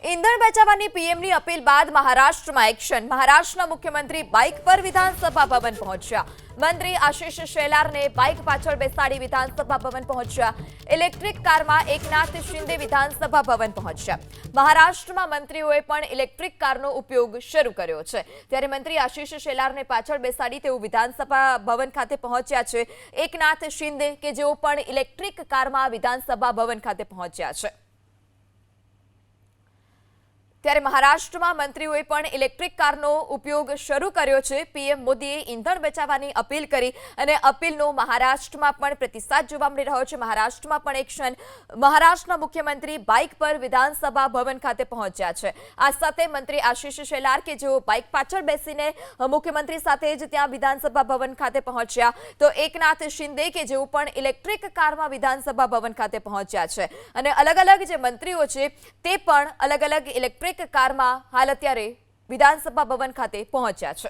ઈંધણ બચાવવાની પીએમની અપીલ બાદ મહારાષ્ટ્રમાં એક્શન। મહારાષ્ટ્રના મુખ્યમંત્રી બાઇક પર વિધાનસભા ભવન પહોંચ્યા। મંત્રી આશિષ શેલારને બાઇક પાછળ બેસાડી વિધાનસભા ભવન પહોંચ્યા। ઇલેક્ટ્રિક કારમાં એકનાથ શિંદે વિધાનસભા ભવન પહોંચ્યા। મહારાષ્ટ્રમાં મંત્રીઓએ પણ ઇલેક્ટ્રિક કારનો ઉપયોગ શરૂ કર્યો છે। ત્યારે મંત્રી આશિષ શેલારને પાછળ બેસાડી તેઓ વિધાનસભા ભવન ખાતે પહોંચ્યા છે। એકનાથ શિંદે કે જેઓ પણ ઇલેક્ટ્રિક કારમાં વિધાનસભા ભવન ખાતે પહોંચ્યા છે। ત્યારે મહારાષ્ટ્રમાં મંત્રીઓએ પણ ઇલેક્ટ્રિક કારનો ઉપયોગ શરૂ કર્યો છે। પીએમ મોદીએ ઈંધણ બચાવવાની અપીલ કરી અને અપીલનો મહારાષ્ટ્રમાં પણ પ્રતિસાદ જોવા મળી રહ્યો છે। મહારાષ્ટ્રમાં પણ એક્શન। મહારાષ્ટ્રના મુખ્યમંત્રી બાઇક પર વિધાનસભા ભવન ખાતે પહોંચ્યા છે। આ સાથે મંત્રી આશિષ શેલાર કે જેઓ બાઇક પાછળ બેસીને મુખ્યમંત્રી સાથે જ ત્યાં વિધાનસભા ભવન ખાતે પહોંચ્યા, તો એકનાથ શિંદે કે જેઓ પણ ઇલેક્ટ્રિક કારમાં વિધાનસભા ભવન ખાતે પહોંચ્યા છે અને અલગ અલગ જે મંત્રીઓ છે તે પણ અલગ અલગ ઇલેક્ટ્રિક કારમાં હાલ અત્યારે વિધાનસભા ભવન ખાતે પહોંચ્યા છે।